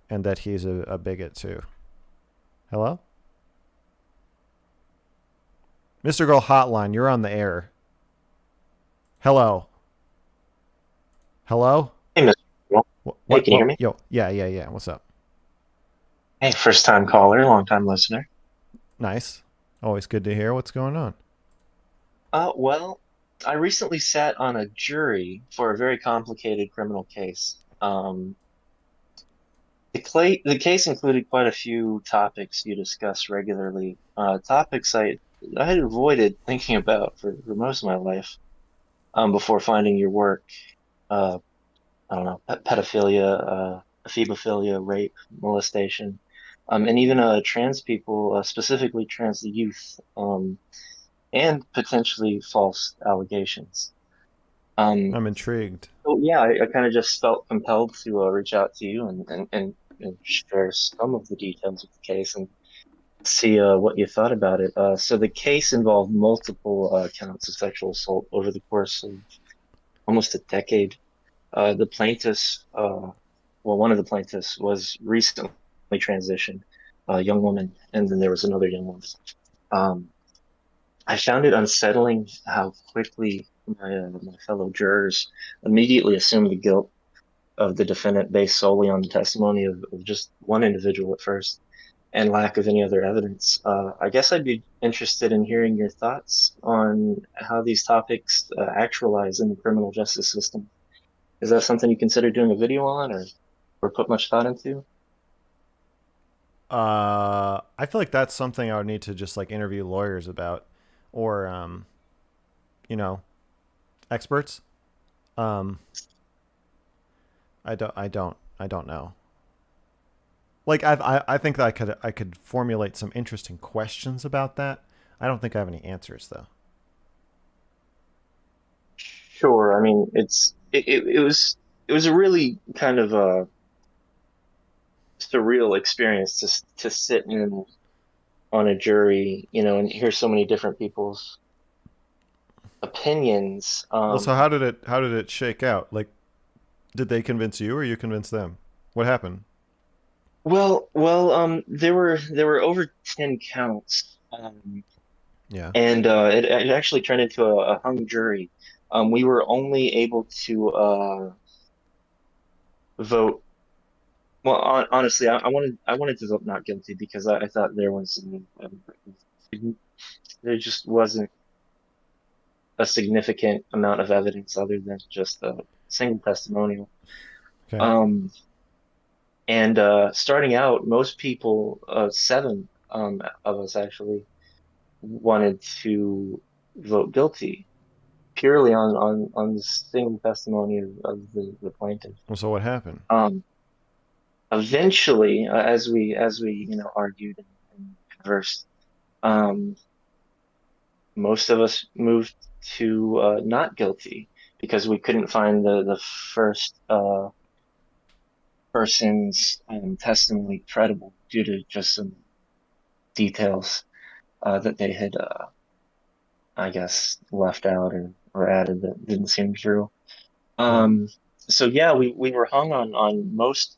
and that he's a bigot too. Hello? Mr. Girl Hotline, you're on the air. Hello? Hello? Hey, Mr. Mrgirl. Hey, can you hear What? me? Yo, yeah. What's up? Hey, first time caller, long time listener. Nice. Always good to hear. What's going on? Well, I recently sat on a jury for a very complicated criminal case. The case included quite a few topics you discuss regularly, topics I had avoided thinking about for most of my life, before finding your work. Uh, I don't know, pedophilia, ephebophilia, rape, molestation, and even trans people, specifically trans youth. And potentially false allegations. Um, I'm intrigued. so yeah, I kind of just felt compelled to reach out to you and share some of the details of the case and see what you thought about it. So the case involved multiple counts of sexual assault over the course of almost a decade. The plaintiffs, one of the plaintiffs was recently transitioned, a young woman, and then there was another young woman. Um, I found it unsettling how quickly my fellow jurors immediately assumed the guilt of the defendant based solely on the testimony of just one individual at first and lack of any other evidence. I guess I'd be interested in hearing your thoughts on how these topics actualize in the criminal justice system. Is that something you consider doing a video on or put much thought into? I feel like that's something I would need to just like interview lawyers about, or you know, experts. Um, I don't know. Like I think that I could formulate some interesting questions about that. I don't think I have any answers though. Sure. I mean, it was a really kind of surreal experience to sit in on a jury, and hear so many different people's opinions. Well, so how did it shake out? Like, did they convince you or you convinced them? What happened? There were over 10 counts, Yeah. and it actually turned into a hung jury. We were only able to vote. Well, honestly, I wanted to vote not guilty because I thought there just wasn't a significant amount of evidence other than just a single testimonial. Okay. Um, and starting out, most people, seven of us actually, wanted to vote guilty purely on the single testimony of the plaintiff. Well, so what happened? Um, Eventually, as we argued and conversed, um, most of us moved to not guilty because we couldn't find the first person's testimony credible due to just some details that they had, I guess, left out or added that didn't seem true. Okay. Um, so yeah, we were hung on most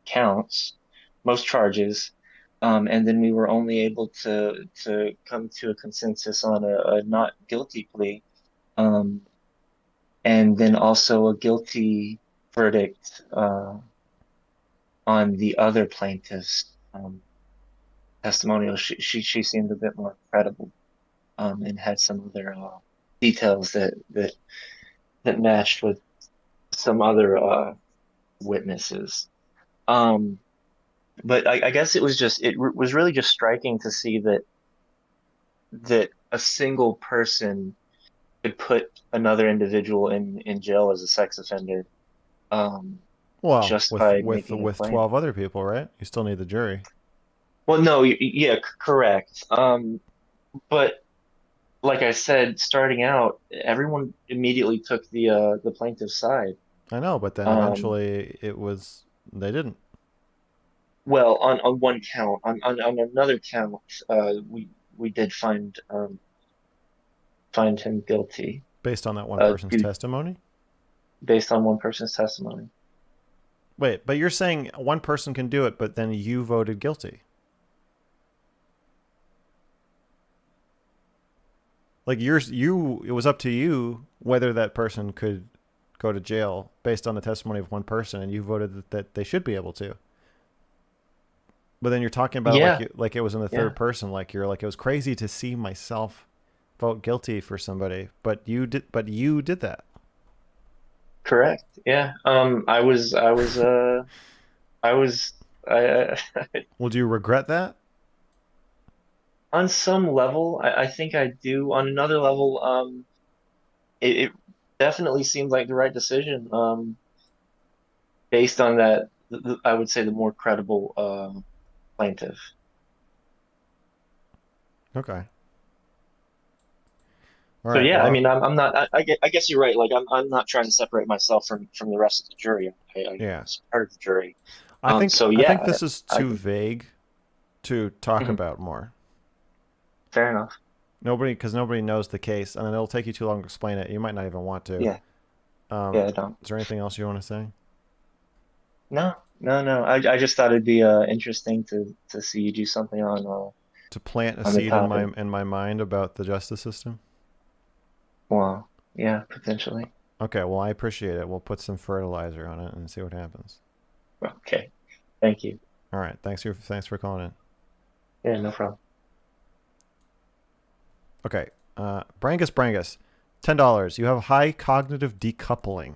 counts, most charges, and then we were only able to come to a consensus on a not guilty plea, um, and then also a guilty verdict on the other plaintiff's testimonial. She seemed a bit more credible, and had some other details that matched with some other witnesses. Um, but I guess it was really just striking to see that a single person could put another individual in jail as a sex offender, um, Well, just by making a with claim. 12 other people, right? You still need the jury. Well, no, yeah, correct. But like I said, starting out, everyone immediately took the plaintiff's side. I know, but then Um, eventually it was they didn't, well, on one count, on another count, we did find him guilty, based on that one person's due testimony. based on one person's testimony. Wait, but you're saying one person can do it, but then you voted guilty. Like it was up to you whether that person could go to jail based on the testimony of one person, and you voted that they should be able to. But then you're talking about it Yeah, like it was in the yeah, third person, like you're like it was crazy to see myself vote guilty for somebody, but you did that. correct. Yeah. I was, Well, do you regret that? on some level, I think I do. On another level, it definitely seemed like the right decision. Based on that, I would say the more credible, plaintiff. Okay. All So right. yeah, I Well, mean, I guess you're right. Like, I'm not trying to separate myself from the rest of the jury. I yeah. was part of the jury. So I yeah, think this is I too can. vague to talk Mhm. about more. Fair enough. Because nobody knows the case, and it'll take you too long to explain it. You might not even want to. Yeah, yeah, I don't. Is there anything else you want to say? No, no, no. I just thought it'd be interesting to see you do something To plant a on the seed topic. in my mind about the justice system? Well, yeah, potentially. Okay, well, I appreciate it. We'll put some fertilizer on it and see what happens. Okay. Thank you. All right, thanks for calling in. Yeah, no problem. Okay, Brangus, $10. You have high cognitive decoupling.